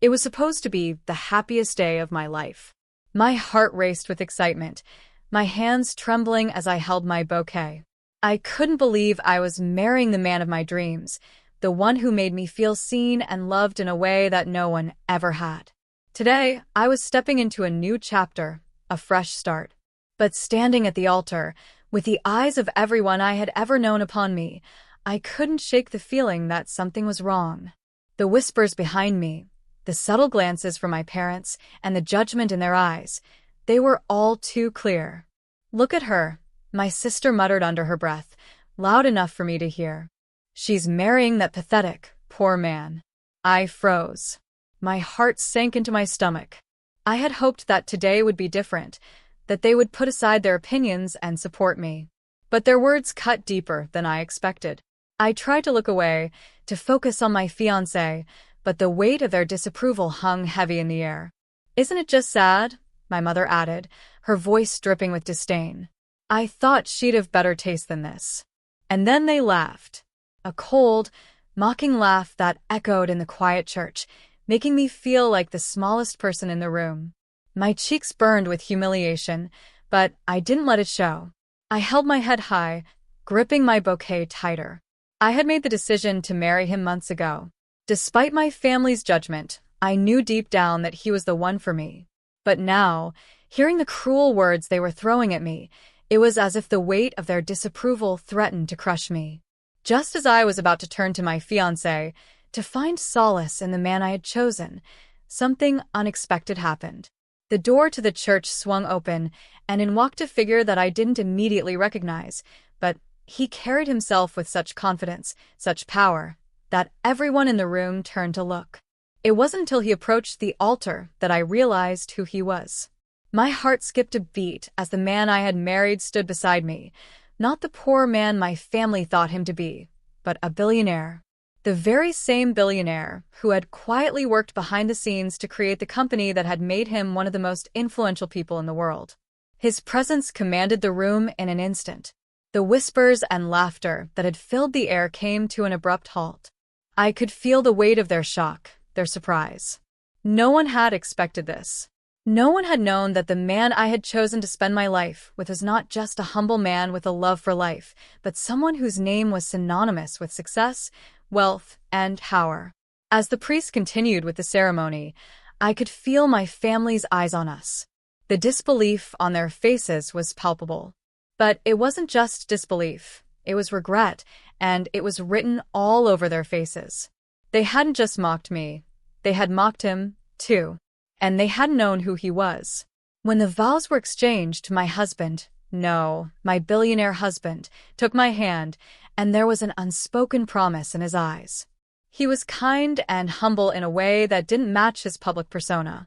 It was supposed to be the happiest day of my life. My heart raced with excitement, my hands trembling as I held my bouquet. I couldn't believe I was marrying the man of my dreams, the one who made me feel seen and loved in a way that no one ever had. Today, I was stepping into a new chapter, a fresh start. But standing at the altar, with the eyes of everyone I had ever known upon me, I couldn't shake the feeling that something was wrong. The whispers behind me, the subtle glances from my parents, and the judgment in their eyes, they were all too clear. "Look at her," my sister muttered under her breath, loud enough for me to hear. "She's marrying that pathetic, poor man." I froze. My heart sank into my stomach. I had hoped that today would be different, that they would put aside their opinions and support me. But their words cut deeper than I expected. I tried to look away, to focus on my fiancé, but the weight of their disapproval hung heavy in the air. "Isn't it just sad?" my mother added, her voice dripping with disdain. I thought she'd have better taste than this. And then they laughed. A cold, mocking laugh that echoed in the quiet church, making me feel like the smallest person in the room. My cheeks burned with humiliation, but I didn't let it show. I held my head high, gripping my bouquet tighter. I had made the decision to marry him months ago. Despite my family's judgment, I knew deep down that he was the one for me. But now, hearing the cruel words they were throwing at me, it was as if the weight of their disapproval threatened to crush me. Just as I was about to turn to my fiancé, to find solace in the man I had chosen, something unexpected happened. The door to the church swung open, and in walked a figure that I didn't immediately recognize, but he carried himself with such confidence, such power, that everyone in the room turned to look. It wasn't until he approached the altar that I realized who he was. My heart skipped a beat as the man I had married stood beside me, not the poor man my family thought him to be, but a billionaire. The very same billionaire who had quietly worked behind the scenes to create the company that had made him one of the most influential people in the world. His presence commanded the room in an instant. The whispers and laughter that had filled the air came to an abrupt halt. I could feel the weight of their shock, their surprise. No one had expected this. No one had known that the man I had chosen to spend my life with was not just a humble man with a love for life, but someone whose name was synonymous with success, wealth, and power. As the priest continued with the ceremony, I could feel my family's eyes on us. The disbelief on their faces was palpable. But it wasn't just disbelief, it was regret, and it was written all over their faces. They hadn't just mocked me, they had mocked him, too. And they hadn't known who he was. When the vows were exchanged, my husband, no, my billionaire husband, took my hand, and there was an unspoken promise in his eyes. He was kind and humble in a way that didn't match his public persona.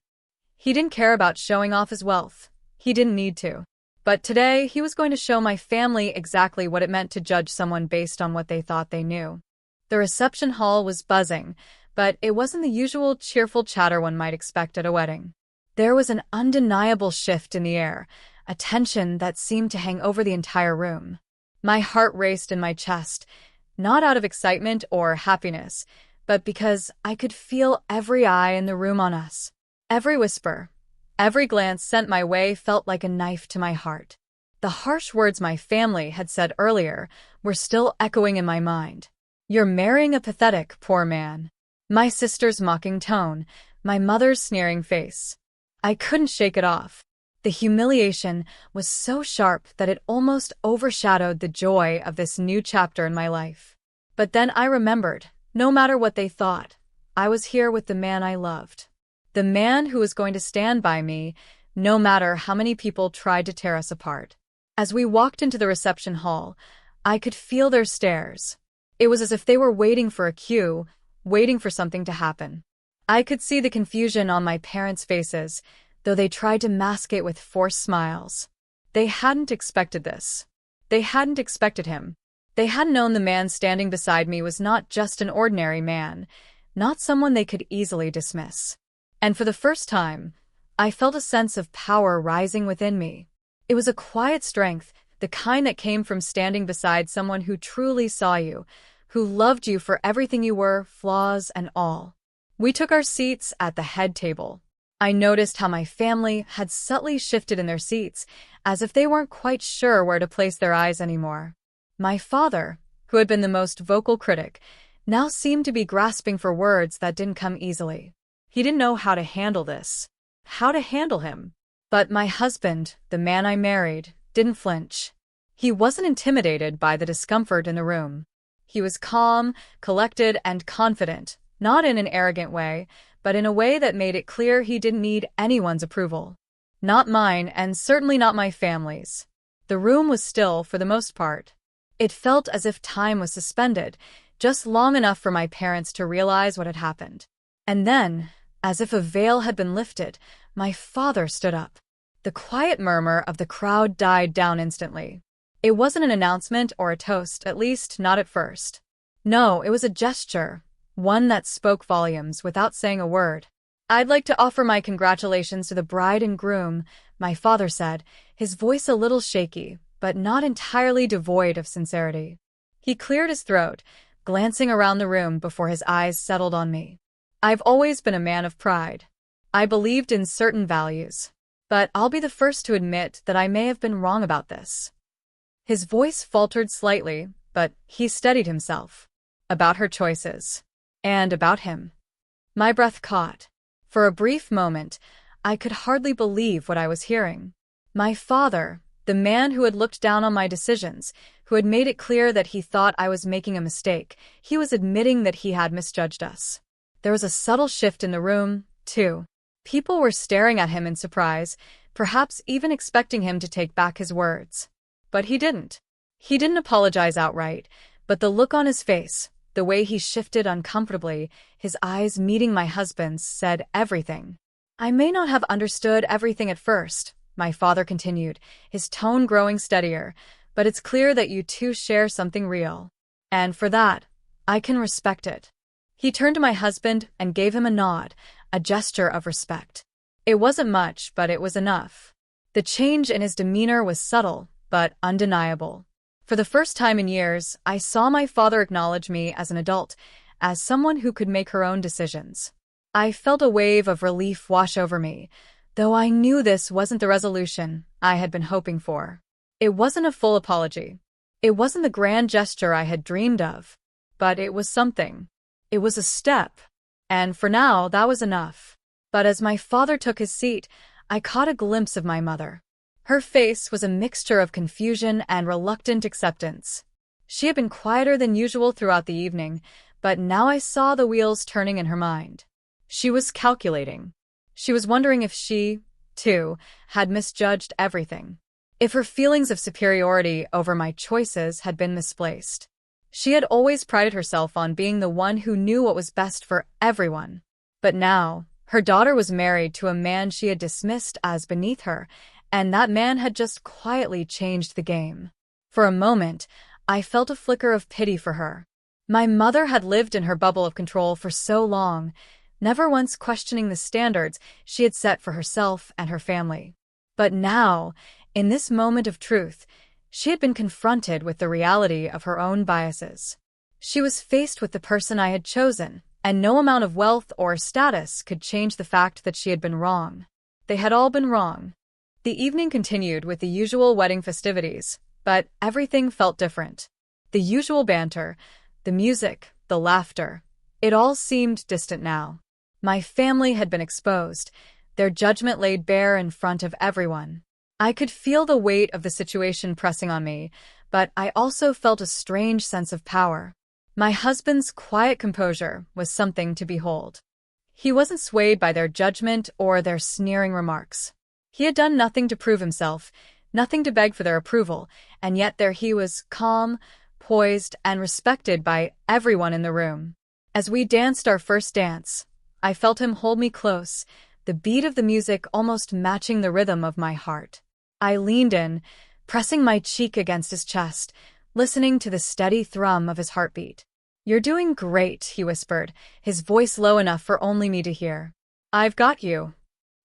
He didn't care about showing off his wealth. He didn't need to. But today, he was going to show my family exactly what it meant to judge someone based on what they thought they knew. The reception hall was buzzing, but it wasn't the usual cheerful chatter one might expect at a wedding. There was an undeniable shift in the air, a tension that seemed to hang over the entire room. My heart raced in my chest, not out of excitement or happiness, but because I could feel every eye in the room on us. Every whisper, every glance sent my way felt like a knife to my heart. The harsh words my family had said earlier were still echoing in my mind. "You're marrying a pathetic, poor man." My sister's mocking tone, my mother's sneering face. I couldn't shake it off. The humiliation was so sharp that it almost overshadowed the joy of this new chapter in my life. But then I remembered, no matter what they thought, I was here with the man I loved. The man who was going to stand by me, no matter how many people tried to tear us apart. As we walked into the reception hall, I could feel their stares. It was as if they were waiting for a cue, waiting for something to happen. I could see the confusion on my parents' faces, though they tried to mask it with forced smiles. They hadn't expected this. They hadn't expected him. They hadn't known the man standing beside me was not just an ordinary man, not someone they could easily dismiss. And for the first time, I felt a sense of power rising within me. It was a quiet strength, the kind that came from standing beside someone who truly saw you, who loved you for everything you were, flaws and all. We took our seats at the head table. I noticed how my family had subtly shifted in their seats, as if they weren't quite sure where to place their eyes anymore. My father, who had been the most vocal critic, now seemed to be grasping for words that didn't come easily. He didn't know how to handle this. How to handle him. But my husband, the man I married, didn't flinch. He wasn't intimidated by the discomfort in the room. He was calm, collected, and confident, not in an arrogant way, but in a way that made it clear he didn't need anyone's approval. Not mine, and certainly not my family's. The room was still for the most part. It felt as if time was suspended, just long enough for my parents to realize what had happened. And then, as if a veil had been lifted, my father stood up. The quiet murmur of the crowd died down instantly. It wasn't an announcement or a toast, at least not at first. No, it was a gesture, one that spoke volumes without saying a word. "I'd like to offer my congratulations to the bride and groom," my father said, his voice a little shaky, but not entirely devoid of sincerity. He cleared his throat, glancing around the room before his eyes settled on me. "I've always been a man of pride. I believed in certain values. But I'll be the first to admit that I may have been wrong about this." His voice faltered slightly, but he steadied himself. "About her choices. And about him." My breath caught. For a brief moment, I could hardly believe what I was hearing. My father, the man who had looked down on my decisions, who had made it clear that he thought I was making a mistake, he was admitting that he had misjudged us. There was a subtle shift in the room, too. People were staring at him in surprise, perhaps even expecting him to take back his words. But he didn't. He didn't apologize outright, but the look on his face, the way he shifted uncomfortably, his eyes meeting my husband's, said everything. "I may not have understood everything at first," my father continued, his tone growing steadier, "but it's clear that you two share something real. And for that, I can respect it." He turned to my husband and gave him a nod, a gesture of respect. It wasn't much, but it was enough. The change in his demeanor was subtle, but undeniable. For the first time in years, I saw my father acknowledge me as an adult, as someone who could make her own decisions. I felt a wave of relief wash over me, though I knew this wasn't the resolution I had been hoping for. It wasn't a full apology. It wasn't the grand gesture I had dreamed of. But it was something. It was a step. And for now, that was enough. But as my father took his seat, I caught a glimpse of my mother. Her face was a mixture of confusion and reluctant acceptance. She had been quieter than usual throughout the evening, but now I saw the wheels turning in her mind. She was calculating. She was wondering if she, too, had misjudged everything. If her feelings of superiority over my choices had been misplaced. She had always prided herself on being the one who knew what was best for everyone. But now, her daughter was married to a man she had dismissed as beneath her, and that man had just quietly changed the game. For a moment, I felt a flicker of pity for her. My mother had lived in her bubble of control for so long, never once questioning the standards she had set for herself and her family. But now, in this moment of truth, she had been confronted with the reality of her own biases. She was faced with the person I had chosen, and no amount of wealth or status could change the fact that she had been wrong. They had all been wrong. The evening continued with the usual wedding festivities, but everything felt different. The usual banter, the music, the laughter, it all seemed distant now. My family had been exposed, their judgment laid bare in front of everyone. I could feel the weight of the situation pressing on me, but I also felt a strange sense of power. My husband's quiet composure was something to behold. He wasn't swayed by their judgment or their sneering remarks. He had done nothing to prove himself, nothing to beg for their approval, and yet there he was, calm, poised, and respected by everyone in the room. As we danced our first dance, I felt him hold me close, the beat of the music almost matching the rhythm of my heart. I leaned in, pressing my cheek against his chest, listening to the steady thrum of his heartbeat. "You're doing great," he whispered, his voice low enough for only me to hear. "I've got you."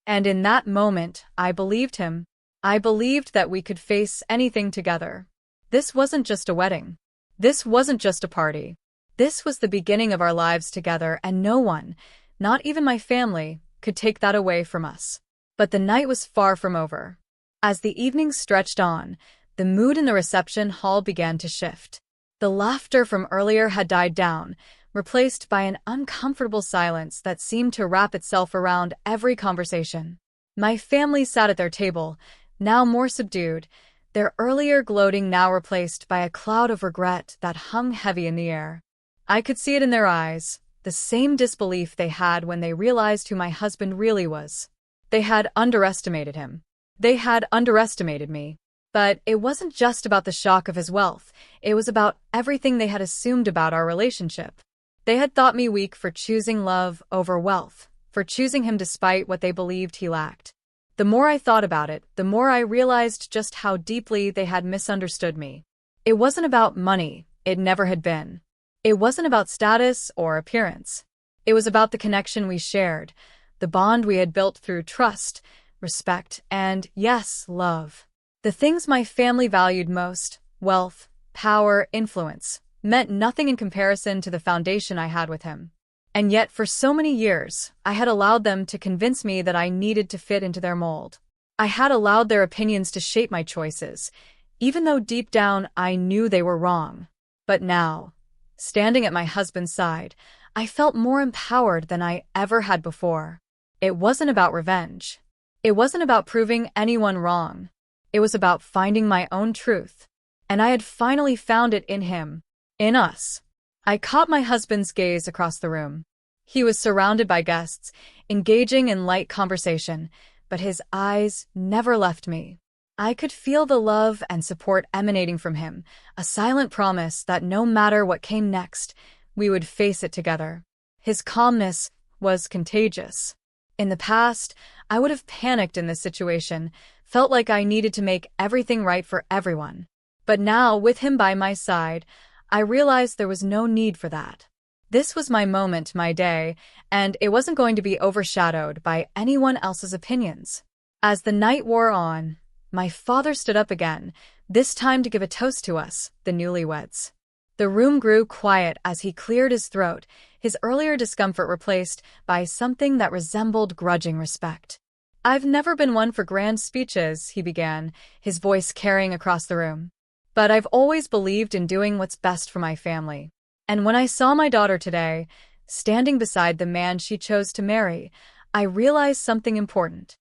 And in that moment, I believed him. I believed that we could face anything together. This wasn't just a wedding. This wasn't just a party. This was the beginning of our lives together, and no one, Not even my family could take that away from us. But the night was far from over. As the evening stretched on, the mood in the reception hall began to shift. The laughter from earlier had died down, replaced by an uncomfortable silence that seemed to wrap itself around every conversation. My family sat at their table, now more subdued, their earlier gloating now replaced by a cloud of regret that hung heavy in the air. I could see it in their eyes, the same disbelief they had when they realized who my husband really was. They had underestimated him. They had underestimated me. But it wasn't just about the shock of his wealth, it was about everything they had assumed about our relationship. They had thought me weak for choosing love over wealth, for choosing him despite what they believed he lacked. The more I thought about it, the more I realized just how deeply they had misunderstood me. It wasn't about money, it never had been. It wasn't about status or appearance. It was about the connection we shared, the bond we had built through trust, respect, and, yes, love. The things my family valued most, wealth, power, influence, meant nothing in comparison to the foundation I had with him. And yet, for so many years, I had allowed them to convince me that I needed to fit into their mold. I had allowed their opinions to shape my choices, even though deep down I knew they were wrong. But now, standing at my husband's side, I felt more empowered than I ever had before. It wasn't about revenge. It wasn't about proving anyone wrong. It was about finding my own truth. And I had finally found it in him. In us. I caught my husband's gaze across the room. He was surrounded by guests, engaging in light conversation, but his eyes never left me. I could feel the love and support emanating from him, a silent promise that no matter what came next, we would face it together. His calmness was contagious. In the past, I would have panicked in this situation, felt like I needed to make everything right for everyone. But now, with him by my side, I realized there was no need for that. This was my moment, my day, and it wasn't going to be overshadowed by anyone else's opinions. As the night wore on, my father stood up again, this time to give a toast to us, the newlyweds. The room grew quiet as he cleared his throat, his earlier discomfort replaced by something that resembled grudging respect. "I've never been one for grand speeches," he began, his voice carrying across the room. "But I've always believed in doing what's best for my family. And when I saw my daughter today, standing beside the man she chose to marry, I realized something important."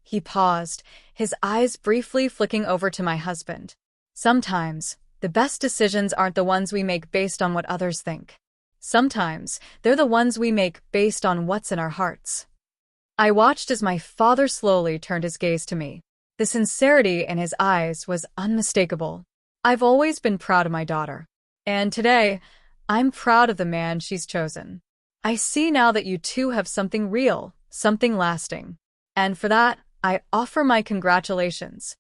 He paused, his eyes briefly flicking over to my husband. "Sometimes, the best decisions aren't the ones we make based on what others think. Sometimes, they're the ones we make based on what's in our hearts." I watched as my father slowly turned his gaze to me. The sincerity in his eyes was unmistakable. "I've always been proud of my daughter. And today, I'm proud of the man she's chosen. I see now that you two have something real, something lasting. And for that, I offer my congratulations."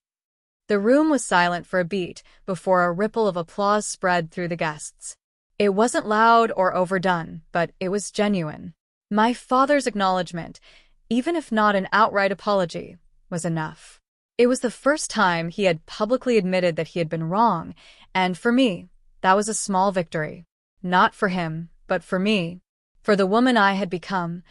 The room was silent for a beat before a ripple of applause spread through the guests. It wasn't loud or overdone, but it was genuine. My father's acknowledgement, even if not an outright apology, was enough. It was the first time he had publicly admitted that he had been wrong, and for me, that was a small victory. Not for him, but for me. For the woman I had become,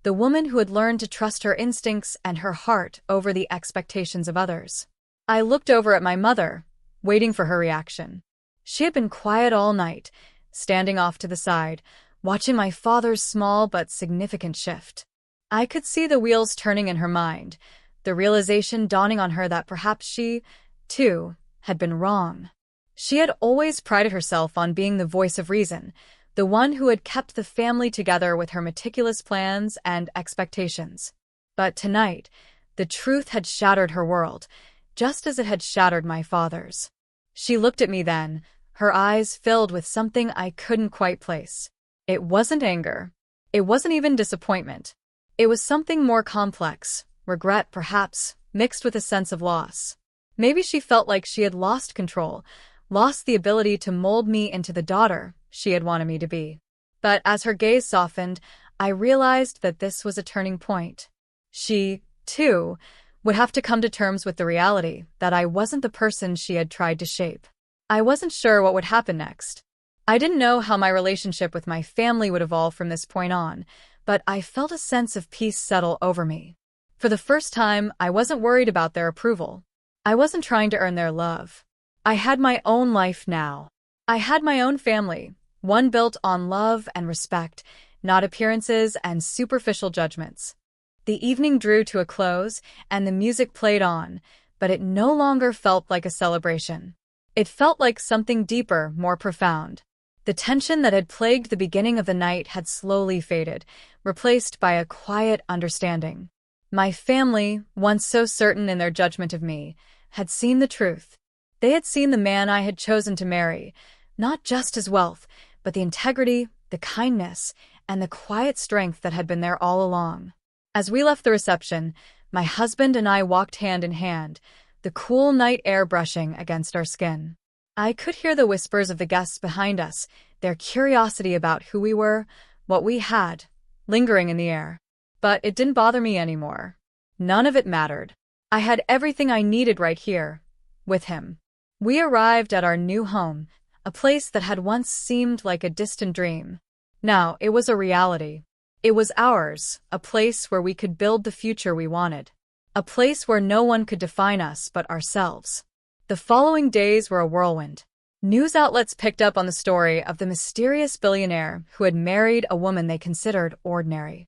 the woman who had learned to trust her instincts and her heart over the expectations of others. I looked over at my mother, waiting for her reaction. She had been quiet all night, standing off to the side, watching my father's small but significant shift. I could see the wheels turning in her mind, the realization dawning on her that perhaps she, too, had been wrong. She had always prided herself on being the voice of reason, the one who had kept the family together with her meticulous plans and expectations. But tonight, the truth had shattered her world, just as it had shattered my father's. She looked at me then, her eyes filled with something I couldn't quite place. It wasn't anger. It wasn't even disappointment. It was something more complex, regret perhaps, mixed with a sense of loss. Maybe she felt like she had lost control, lost the ability to mold me into the daughter she had wanted me to be. But as her gaze softened, I realized that this was a turning point. She, too, would have to come to terms with the reality that I wasn't the person she had tried to shape. I wasn't sure what would happen next. I didn't know how my relationship with my family would evolve from this point on, but I felt a sense of peace settle over me. For the first time, I wasn't worried about their approval. I wasn't trying to earn their love. I had my own life now. I had my own family, one built on love and respect, not appearances and superficial judgments. The evening drew to a close, and the music played on, but it no longer felt like a celebration. It felt like something deeper, more profound. The tension that had plagued the beginning of the night had slowly faded, replaced by a quiet understanding. My family, once so certain in their judgment of me, had seen the truth. They had seen the man I had chosen to marry, not just his wealth, but the integrity, the kindness, and the quiet strength that had been there all along. As we left the reception, my husband and I walked hand in hand, the cool night air brushing against our skin. I could hear the whispers of the guests behind us, their curiosity about who we were, what we had, lingering in the air. But it didn't bother me anymore. None of it mattered. I had everything I needed right here, with him. We arrived at our new home, a place that had once seemed like a distant dream. Now it was a reality. It was ours, a place where we could build the future we wanted. A place where no one could define us but ourselves. The following days were a whirlwind. News outlets picked up on the story of the mysterious billionaire who had married a woman they considered ordinary.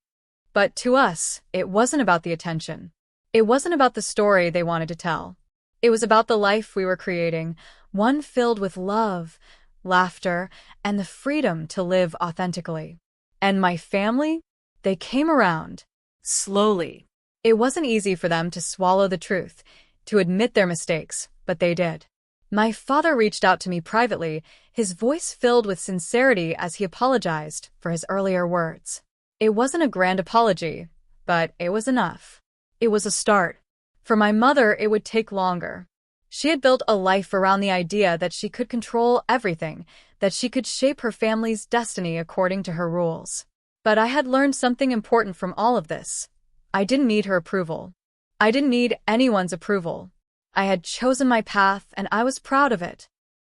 But to us, it wasn't about the attention. It wasn't about the story they wanted to tell. It was about the life we were creating, one filled with love, laughter, and the freedom to live authentically. And my family? They came around. Slowly. It wasn't easy for them to swallow the truth, to admit their mistakes, but they did. My father reached out to me privately, his voice filled with sincerity as he apologized for his earlier words. It wasn't a grand apology, but it was enough. It was a start. For my mother, it would take longer. She had built a life around the idea that she could control everything, that she could shape her family's destiny according to her rules. But I had learned something important from all of this. I didn't need her approval. I didn't need anyone's approval. I had chosen my path, and I was proud of it.